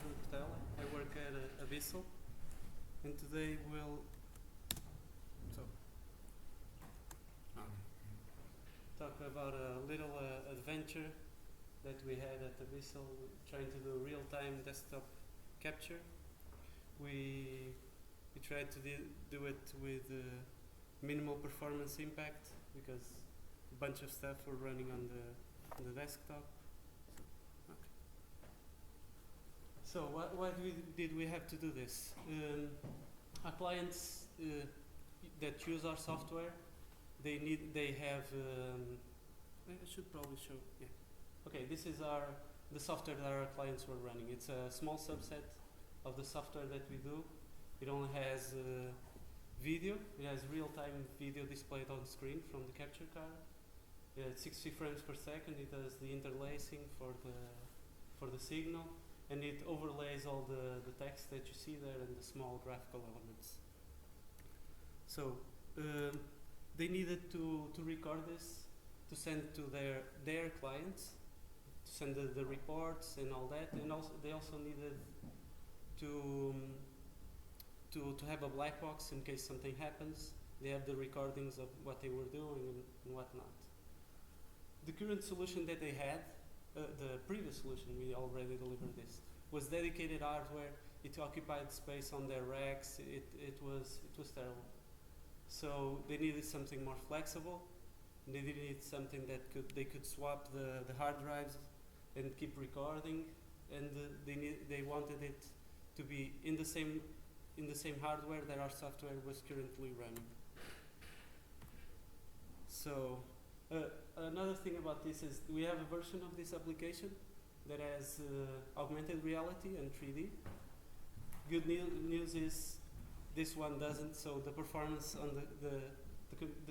João Portela. I work at Abyssal, and today we'll talk about a little adventure that we had at Abyssal, trying to do real-time desktop capture. We tried to do it with minimal performance impact because a bunch of stuff were running on the desktop. So why did we have to do this? Our clients that use our software, they have. I should probably show. Yeah. Okay, this is the software that our clients were running. It's a small subset of the software that we do. It only has video. It has real-time video displayed on screen from the capture card. It has 60 frames per second. It does the interlacing for the signal, and it overlays all the text that you see there and the small graphical elements. So they needed to record this to send to their clients, to send the reports and all that, and they also needed to have a black box in case something happens. They have the recordings of what they were doing and whatnot. The current solution that they had, the previous solution, we already delivered this, was dedicated hardware. It occupied space on their racks. It was terrible. So they needed something more flexible. They needed something that they could swap the hard drives and keep recording. And they wanted it to be in the same hardware that our software was currently running. So another thing about this is we have a version of this application that has augmented reality and 3D. Good news is this one doesn't, so the performance on the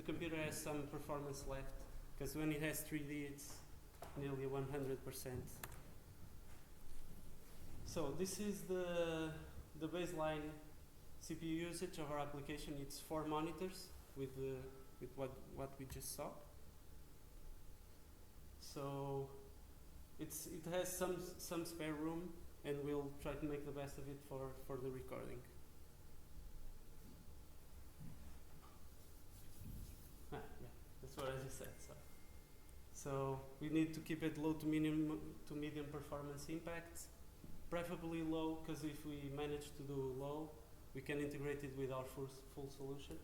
computer has some performance left, because when it has 3D it's nearly 100%. So this is the baseline CPU usage of our application. It's 4 monitors with what we just saw. So it has some spare room, and we'll try to make the best of it for the recording. Yeah, that's what I just said. So we need to keep it low to medium performance impact, preferably low, because if we manage to do low, we can integrate it with our full solution.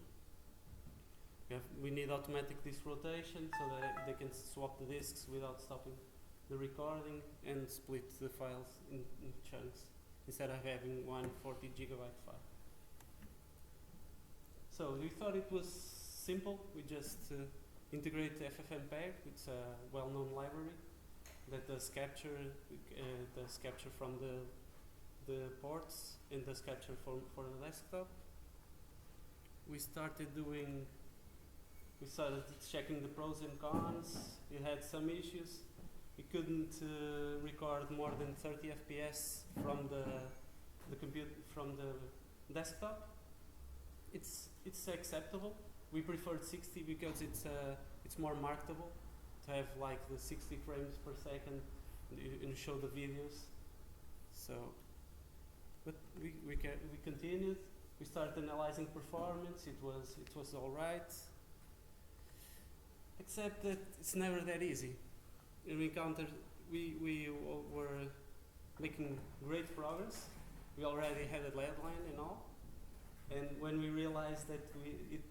We need automatic disk rotation so that they can swap the disks without stopping the recording and split the files in chunks instead of having one 40 gigabyte file. So we thought it was simple. We just integrate FFmpeg. It's a well-known library that does capture from the ports and does capture for the desktop. We started checking the pros and cons. It had some issues. We couldn't record more than 30 FPS from the desktop. It's acceptable. We preferred 60 because it's more marketable to have like the 60 frames per second and show the videos. So, but we continued. We started analyzing performance. It was all right, except that it's never that easy. We were making great progress. We already had a deadline and all. And when we realized that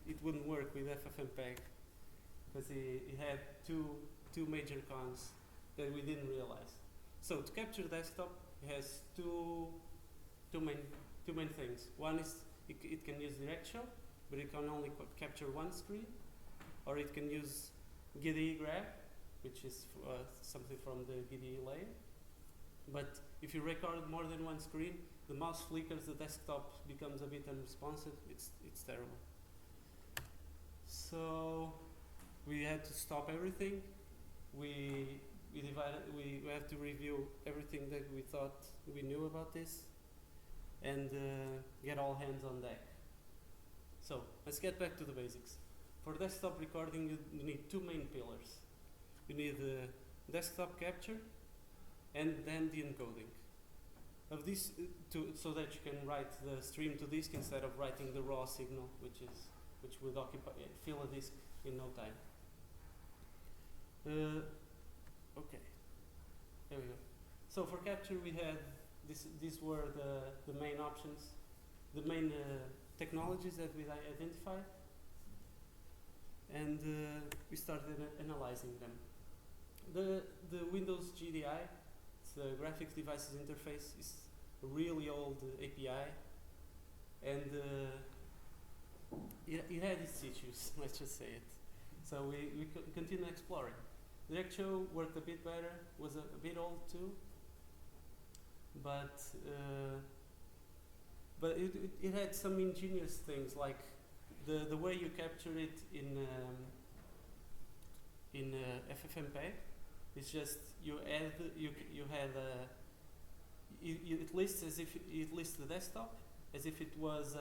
it wouldn't work with FFmpeg, because it had two major cons that we didn't realize. So to capture desktop, it has two main things. One is it can use direct show, but it can only capture one screen, or it can use GDE grab, which is something from the GDE layer. But if you record more than one screen, the mouse flickers, the desktop becomes a bit unresponsive. It's terrible. So we had to stop everything. We have to review everything that we thought we knew about this, and get all hands on deck. So let's get back to the basics. For desktop recording, you need 2 main pillars. You need the desktop capture and then the encoding. of this so that you can write the stream to disk instead of writing the raw signal, which would fill a disk in no time. Okay, there we go. So for capture we had these were the main options, the main technologies that we identified, and we started analyzing them. The Windows GDI, it's the Graphics Devices Interface, is a really old API, and it had its issues, let's just say it. So we continue exploring. Direct Show worked a bit better, was a bit old too, but it had some ingenious things, like the way you capture it in FFmpeg. It's just it lists the desktop as if it was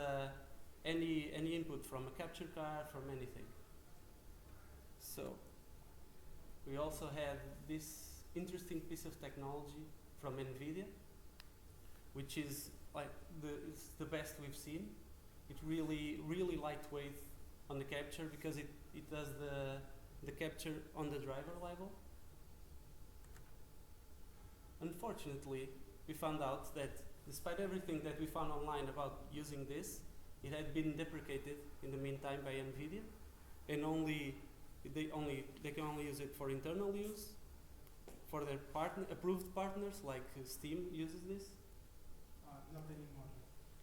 any input from a capture card, from anything. So we also had this interesting piece of technology from NVIDIA, which is like it's the best we've seen. It's really lightweight on the capture because it does the capture on the driver level. Unfortunately, we found out that despite everything that we found online about using this, it had been deprecated in the meantime by NVIDIA, and they can only use it for internal use. For their approved partners, like Steam uses this. Not anymore.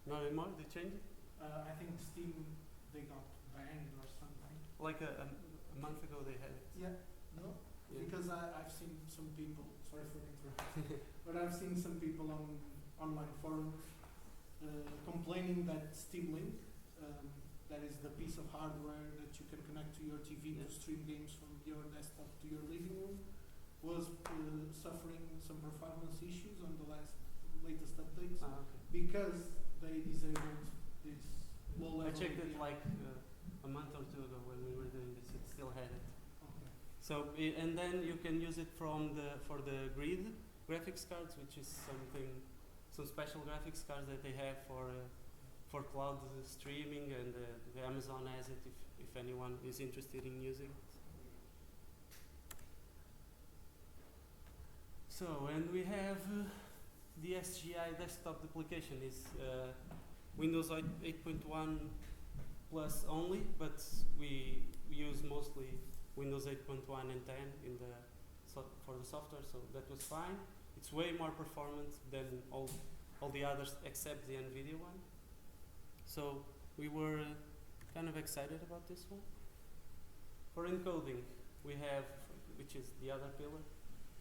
Not anymore? They changed it? I think Steam, they got banned or something. Like a month ago they had it. Yeah, no? Yeah. Because I've seen some people, sorry for interrupting, but I've seen some people on online forums complaining that Steam Link, that is the piece of hardware that you can connect to your TV to stream games from your desktop to your living room, was suffering some performance issues on the latest updates because they disabled this low level. I checked it like a month or two ago when we were doing this. It still had it. Okay. So and then you can use it for the grid graphics cards, which is some special graphics cards that they have for cloud streaming, and the Amazon has it if anyone is interested in using it. So, and we have the SGI desktop duplication is Windows 8.1 plus only, but we use mostly Windows 8.1 and 10 for the software, so that was fine. It's way more performant than all the others except the NVIDIA one. So we were kind of excited about this one. For encoding, we have, which is the other pillar,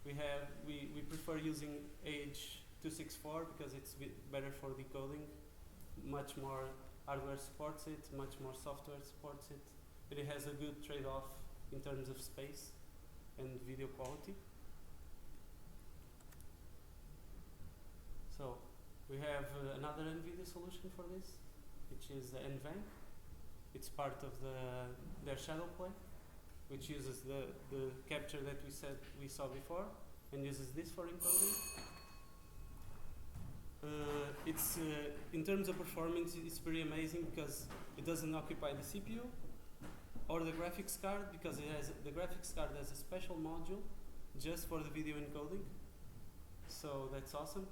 we prefer using H.264 because it's better for decoding. Much more hardware supports it, much more software supports it, but it has a good trade-off in terms of space and video quality. So we have another NVIDIA solution for this, which is NVENC. It's part of their Shadowplay, which uses the capture that we saw before and uses this for encoding. It's in terms of performance, it's pretty amazing because it doesn't occupy the CPU or the graphics card, because the graphics card has a special module just for the video encoding. So that's awesome.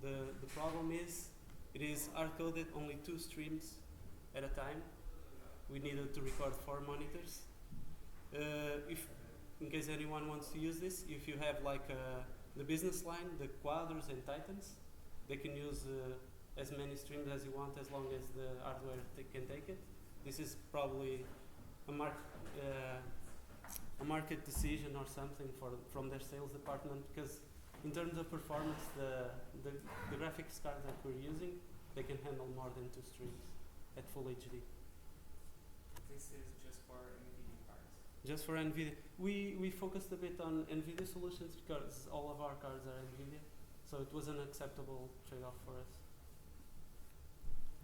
The problem is it is hard-coded only 2 streams at a time. We needed to record 4 monitors. If in case anyone wants to use this, if you have like the business line, the Quadros and Titans, they can use as many streams as you want, as long as the hardware can take it. This is probably a market decision or something from their sales department, because in terms of performance, the graphics card that we're using, they can handle more than 2 streams at full HD. This is just for NVIDIA cards? Just for NVIDIA. We focused a bit on NVIDIA solutions because all of our cards are NVIDIA, so it was an acceptable trade-off for us.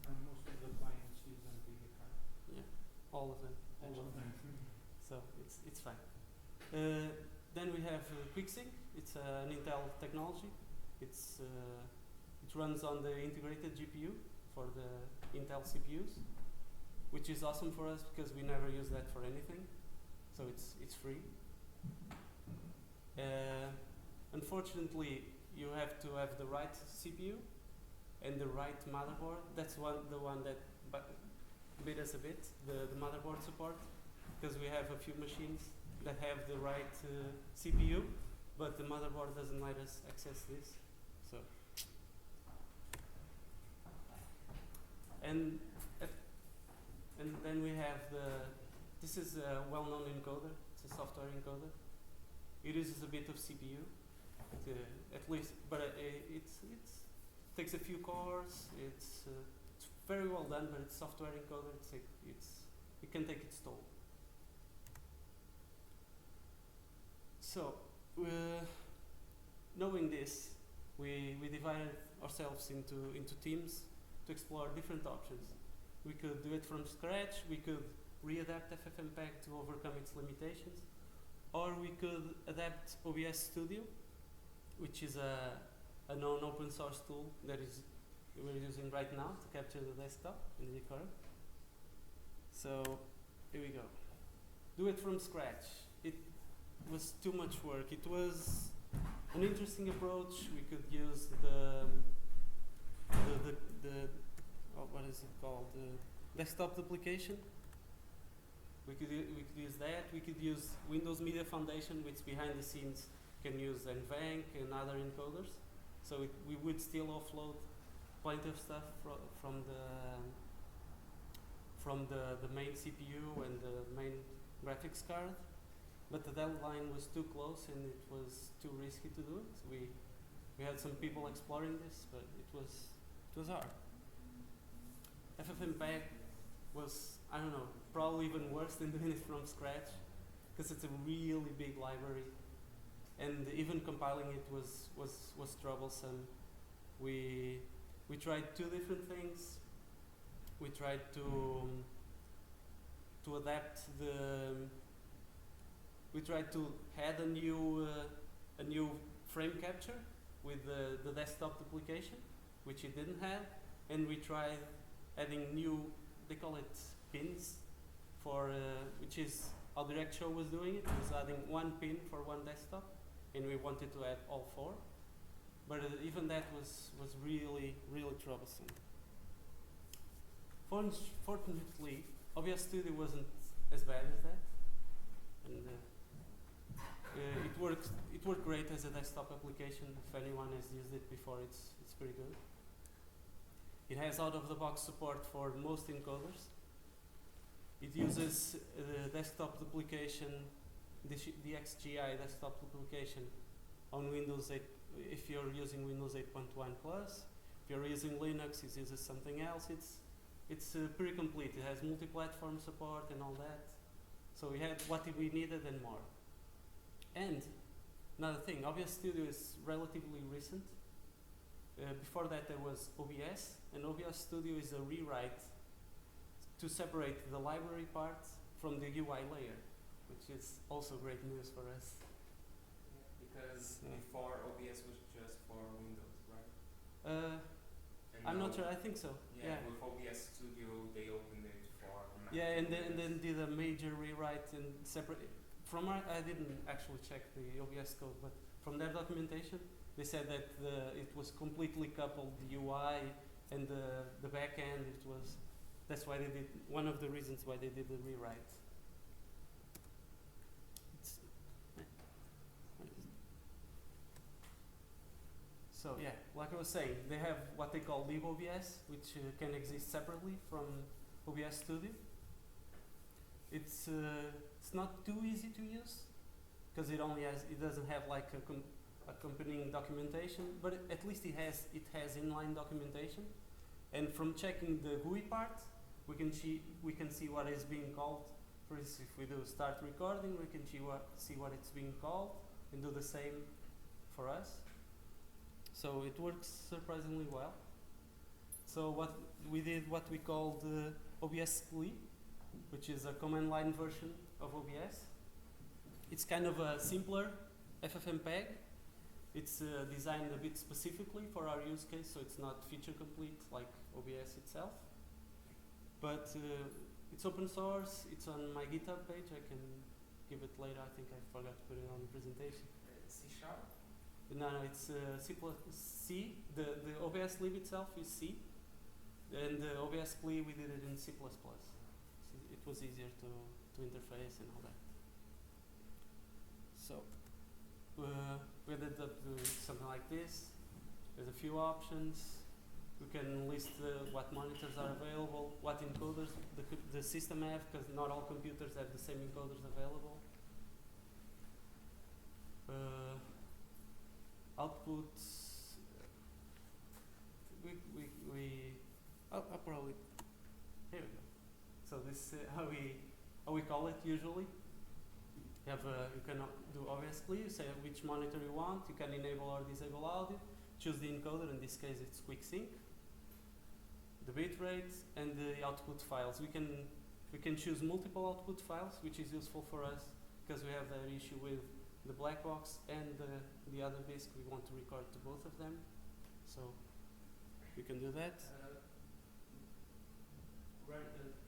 And most of the clients use NVIDIA cards. Yeah, all of them. So it's fine. Then we have QuickSync. It's an Intel technology. It's runs on the integrated GPU for the Intel CPUs, which is awesome for us because we never use that for anything, so it's free. Unfortunately, you have to have the right CPU and the right motherboard. That's the one that bit us a bit, the motherboard support, because we have a few machines that have the right CPU, but the motherboard doesn't let us access this. So, and then we have this is a well-known encoder. It's a software encoder. It uses a bit of CPU, at least, but it takes a few cores. It's very well done, but it's software encoder. It can take its toll. So, knowing this, we divided ourselves into teams to explore different options. We could do it from scratch. We could readapt FFmpeg to overcome its limitations, or we could adapt OBS Studio, which is a known open source tool that we're using right now to capture the desktop and the record. So here we go. Do it from scratch. It was too much work. It was an interesting approach. We could use the what is it called? The desktop duplication. We could use that. We could use Windows Media Foundation, which behind the scenes can use NVENC and other encoders. So we would still offload plenty of stuff from the main CPU and the main graphics card, but the deadline was too close and it was too risky to do it. So we had some people exploring this, but it was hard. FFmpeg was, I don't know, probably even worse than doing it from scratch, because it's a really big library, and even compiling it was troublesome. We tried two different things. We tried to adapt we tried to add a new frame capture with the desktop duplication, which it didn't have, and we tried adding new, they call it pins, for which is how DirectShow was doing it. It was adding one pin for one desktop, and we wanted to add all four. But even that was really troublesome. Fortunately, OBS Studio wasn't as bad as that, and it worked great as a desktop application. If anyone has used it before, it's pretty good. It has out-of-the-box support for most encoders. It uses desktop duplication, the XGI desktop duplication on Windows 8. If you're using Windows 8.1 plus, if you're using Linux, it uses something else. It's pretty complete. It has multi-platform support and all that. So we had what we needed and more. And another thing, OBS Studio is relatively recent. Before that there was OBS, and OBS Studio is a rewrite to separate the library part from the UI layer, which is also great news for us. Because before OBS was just for Windows, right? I'm not sure. I think so. Yeah, with OBS Studio they opened it for Mac. Yeah, and then did a major rewrite and separate. I didn't actually check the OBS code, but from their documentation, they said that it was completely coupled, the UI and the back end. That's why they did, one of the reasons why they did the rewrite. So yeah, like I was saying, they have what they call libOBS, which can exist separately from OBS Studio. It's not too easy to use, because it doesn't have like accompanying documentation, but at least it has inline documentation. And from checking the GUI part, we can see what is being called. For instance, if we do start recording, we can see what it's being called and do the same for us. So it works surprisingly well. So what we did, what we called OBS CLI, which is a command line version of OBS. It's kind of a simpler FFmpeg. It's designed a bit specifically for our use case, so it's not feature complete like OBS itself. But it's open source. It's on my GitHub page. I can give it later. I think I forgot to put it on the presentation. C#? No, it's C. The OBS lib itself is C, and the OBS CLI we did it in C++. It was easier to interface and all that. So we ended up doing something like this. There's a few options. We can list what monitors are available, what encoders the system have, because not all computers have the same encoders available. Outputs. I'll probably. Here we go. So this is how we call it usually. You have you can do obviously. You say which monitor you want. You can enable or disable audio. Choose the encoder. In this case, it's quick sync. The bit rate and the output files. We can choose multiple output files, which is useful for us because we have that issue with the black box and the other disk. We want to record to both of them, so we can do that.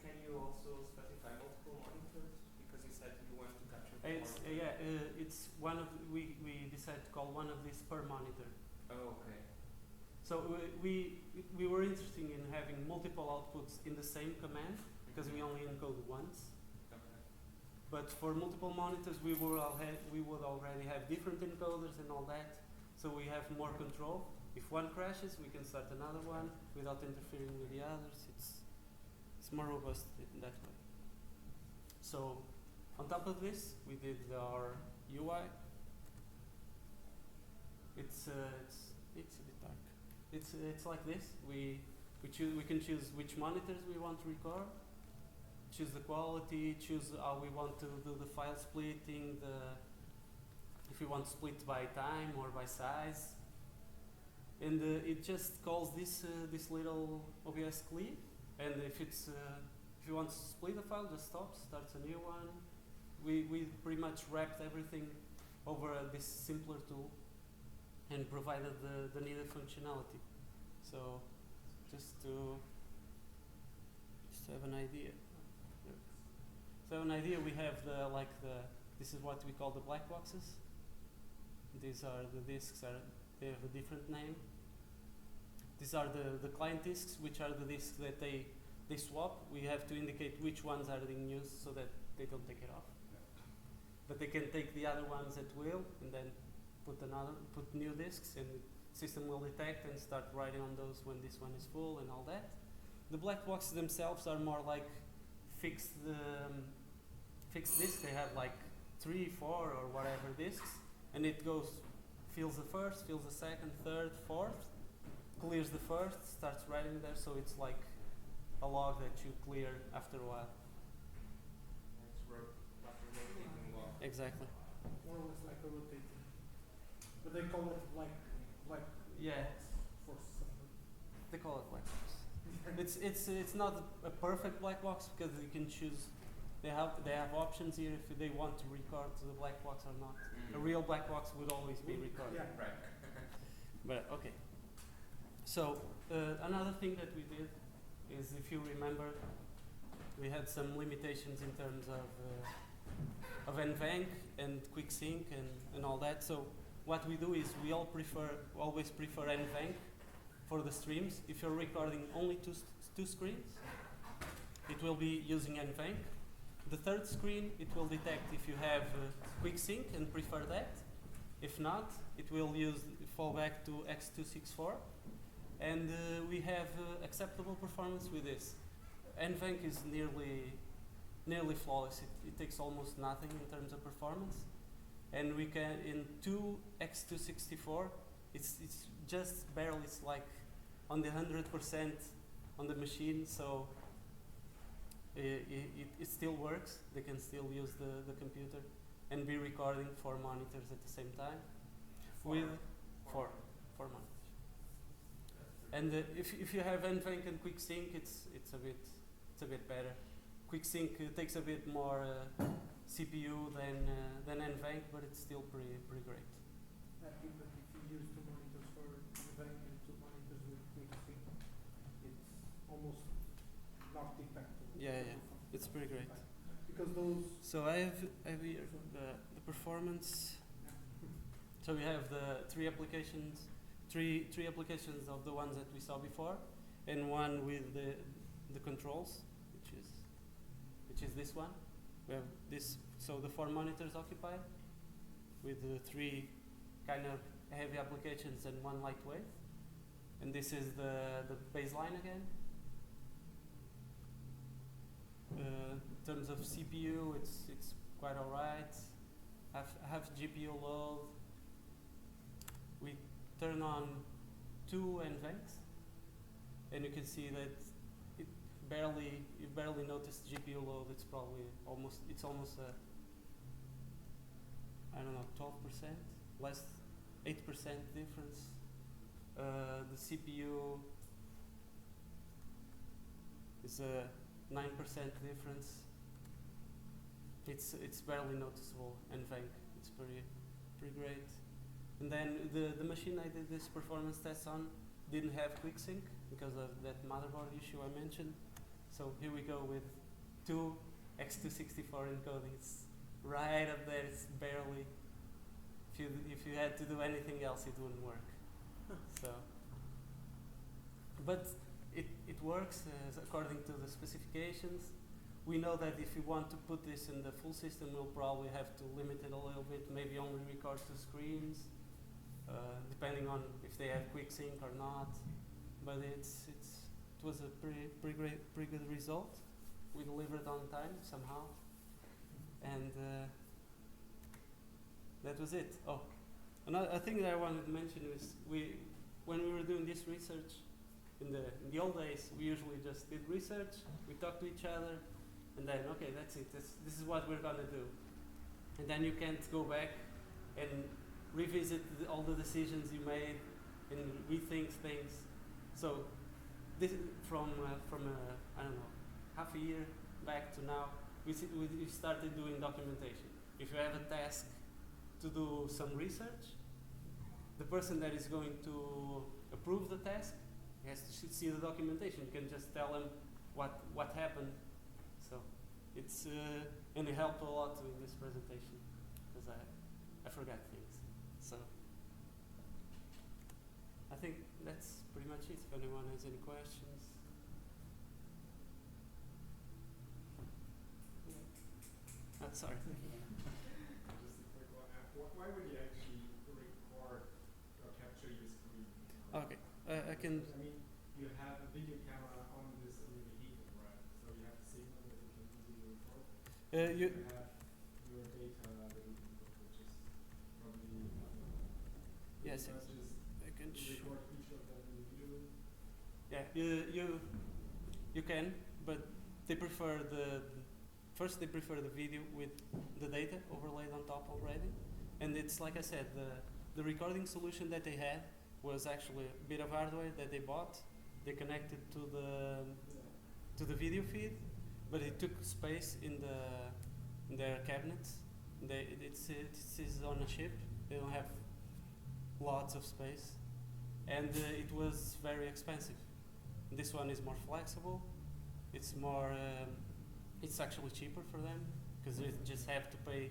Can you also specify multiple monitors? Because you said you want to capture. It's one of we decided to call one of these per monitor. Oh, okay. So we were interested in having multiple outputs in the same command because we only encode once. Okay. But for multiple monitors, we would already have different encoders and all that, so we have more control. If one crashes, we can start another one without interfering with the others. It's more robust in that way. So on top of this, we did our UI. It's a bit dark. It's like this. We can choose which monitors we want to record, choose the quality, choose how we want to do the file splitting, if we want to split by time or by size, and it just calls this little OBS CLI, and if you want to split the file, just stops, starts a new one. We pretty much wrapped everything over this simpler tool and provided the needed functionality. So just to have an idea. So an idea, we have this is what we call the black boxes. These are the disks, they have a different name. These are the client disks, which are the disks that they swap. We have to indicate which ones are being used so that they don't take it off. But they can take the other ones at will and then put new disks, and the system will detect and start writing on those when this one is full and all that. The black boxes themselves are more like fixed disks. They have like 3, 4 or whatever disks, and it fills the first, fills the second, third, fourth, clears the first, starts writing there, so it's like a log that you clear after a while. Exactly. More or less like a rotating. But they call it black Yeah. box for some reason. They call it black box. It's not a perfect black box because you can choose. They have options here if they want to record to the black box or not. A real black box would always be recorded. Yeah. Right. But okay. So another thing that we did is, if you remember, we had some limitations in terms of NVENC and quick sync and all that. So what we do is we always prefer NVENC for the streams. If you're recording only two screens, it will be using NVENC. The third screen, it will detect if you have quick sync and prefer that. If not, it will fall back to X264. And we have acceptable performance with this. NVENC is nearly flawless. It takes almost nothing in terms of performance. And we can, in 2x264, it's just barely, it's like on the 100% on the machine, so it still works. They can still use the computer and be recording 4 monitors at the same time. With four monitors. And if you have NVENC and quick sync, it's a bit better. Quick sync takes a bit more CPU than NVENC, but it's still pretty great. But if you use two monitors for event and two monitors with QC. It's almost not detectable. Yeah, yeah. It's pretty great. Because those. So I have here the performance. So we have the three applications of the ones that we saw before, and one with the controls, which is this one. We have this. So the 4 monitors occupied, with the 3 kind of heavy applications and 1 lightweight. And this is the baseline again. In terms of CPU, it's quite alright. Have GPU load. We turn on 2 NVENCs, and you can see that you barely notice GPU load. It's probably almost I don't know, 12%, less 8% difference. The CPU is a 9% difference. It's barely noticeable, NVENC. It's pretty great. And then the machine I did this performance test on didn't have QuickSync because of that motherboard issue I mentioned. So here we go with 2 X264 encoding. It's right up there. It's barely. If you had to do anything else, it wouldn't work. So, but it works according to the specifications. We know that if you want to put this in the full system, we'll probably have to limit it a little bit. Maybe only record 2 screens, depending on if they have QuickSync or not. But it was a pretty good result. We delivered on time somehow, and that was it. Oh, another thing that I wanted to mention is when we were doing this research in the old days, we usually just did research. We talked to each other, and then okay, that's it. This is what we're gonna do, and then you can't go back and revisit all the decisions you made and rethink things. So this from I don't know, half a year back to now, we started doing documentation. If you have a task to do some research, the person that is going to approve the task has to see the documentation. You can just tell him what happened. So it's and it helped a lot in this presentation because I forgot things. So I think that's pretty much it. If anyone has any questions. Oh, sorry. Just a quick one. Why would you actually record or capture your screen? Okay, I can. I mean, you have a video camera on the vehicle, right? So you have a signal that you can easily record. You have your data that you can put, which is probably yes, just I can record each of them individually. Yeah, you can, but they prefer first they prefer the video with the data overlaid on top already, and it's like I said, the recording solution that they had was actually a bit of hardware that they bought. They connected to the video feed, but it took space in their cabinets. It is on a chip. They don't have lots of space, and it was very expensive. This one is more flexible. It's more. It's actually cheaper for them because they just have to pay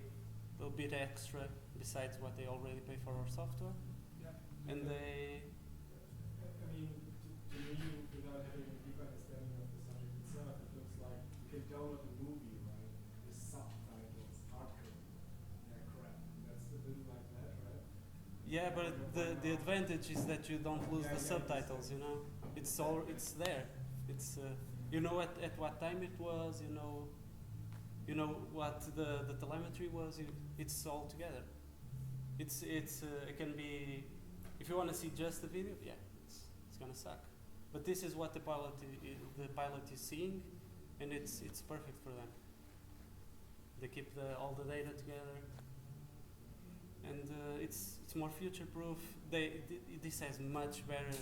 a little bit extra besides what they already pay for our software. Yeah. And they. I mean, to me, without having a deep understanding of the subject itself, it looks like you can download a movie, right? The subtitles, hardcore, they're crap. That's a little like that, right? Yeah, but the advantage is that you don't lose the subtitles. You know, it's there. It's you know at what time it was. You know what the telemetry was. It's all together. It can be if you want to see just the video. Yeah, it's gonna suck. But this is what the pilot is seeing, and it's perfect for them. They keep all the data together, and it's more future proof. This has much better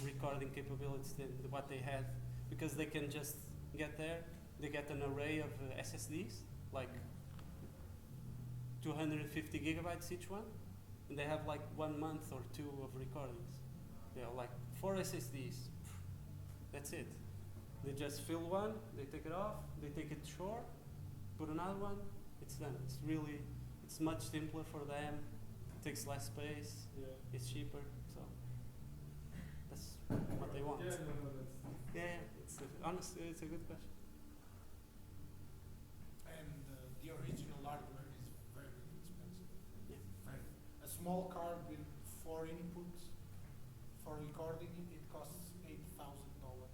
recording capabilities than what they had, because they can just get there. They get an array of SSDs, like 250 gigabytes each one. and they have like 1 month or 2 of recordings. They are like 4 SSDs. That's it. They just fill one, they take it off, they take it short, put another one, it's done. It's much simpler for them, takes less space, Yeah. it's cheaper, so that's what they want. Yeah, no, that's. Yeah, honestly, it's a good question. And the original hardware is very expensive. Yeah. Very. A small card with 4 inputs for recording it costs $8,000 or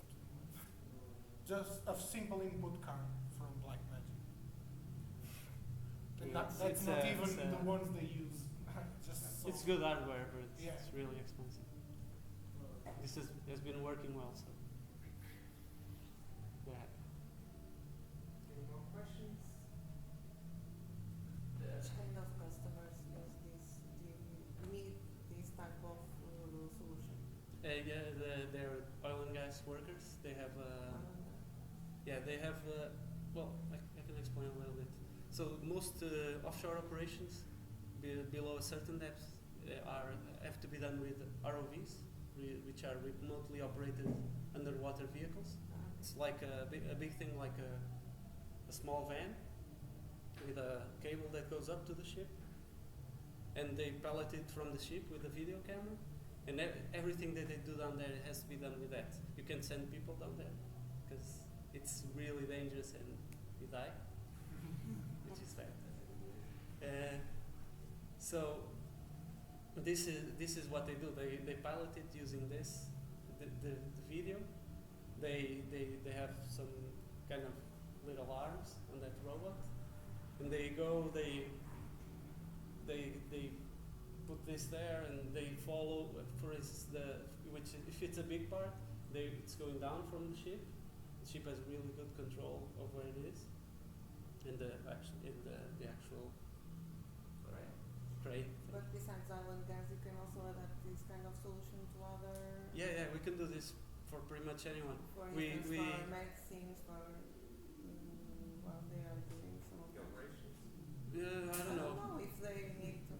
something like that. Just a simple input card from Blackmagic. And Yeah, that's not even it's the ones they use. Just so It's good hardware, but Yeah. it's really expensive. This has been working well, so we're happy. Any more questions? Which kind of customers use this? Do you need this type of solution? They're oil and gas workers. They have they have well, I can explain a little bit. So most offshore operations below a certain depth have to be done with ROVs, which are remotely operated underwater vehicles. It's like a big thing, like a small van with a cable that goes up to the ship, and they pilot it from the ship with a video camera, and everything that they do down there has to be done with that. You can send people down there because it's really dangerous and you die, which is that. So this is what they do. They pilot it using the video. They have some kind of little arms on that robot, and they put this there, and they follow. For instance, if it's a big part, it's going down from the ship. The ship has really good control of where it is, and the actual crane. But besides oil and gas, you can also adapt this kind of solution to other. Yeah, we can do this for pretty much anyone. For We- instance, we- for medicines, for while they are doing some of The that. operations? Yeah, I don't know. if they need to.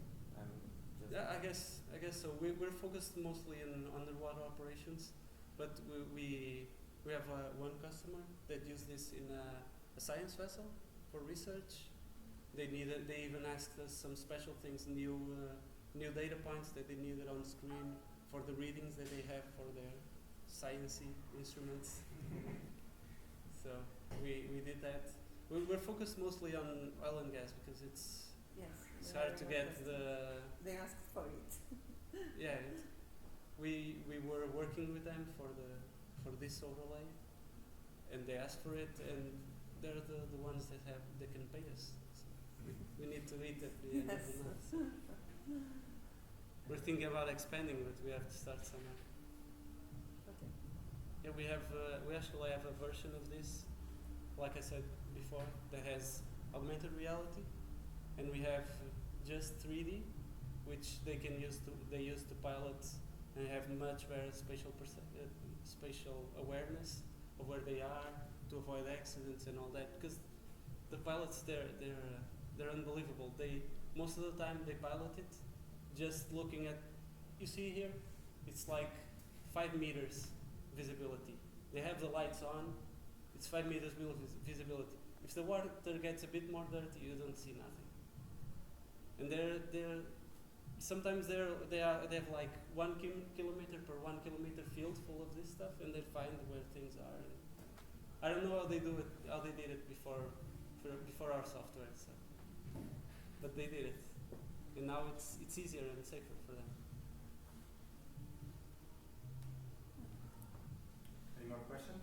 Just Yeah, I guess so. We're focused mostly on underwater operations, but we have one customer that used this in a science vessel for research. They even asked us some special things, new data points that they needed on screen for the readings that they have for their sciencey instruments. So we did that. We're focused mostly on oil and gas because it's yes. hard to get They asked for it. yeah. We were working with them for this overlay, and they asked for it, and they're the ones that can pay us. So we need to eat at the end of the month. We're thinking about expanding, but we have to start somewhere. Okay. Yeah, we actually have a version of this, like I said before, that has augmented reality, and we have just 3D, which they use to pilot and have much better spatial awareness of where they are to avoid accidents and all that. Because the pilots they're unbelievable. Most of the time they pilot it just looking at. You see here, it's like 5 meters visibility. They have the lights on. It's 5 meters visibility. If the water gets a bit more dirty, you don't see nothing. And sometimes they have like 1 kilometer per 1 kilometer field full of this stuff, and they find where things are. And I don't know how they did it before our software, so. But they did it, and now it's easier and safer for them. Any more questions?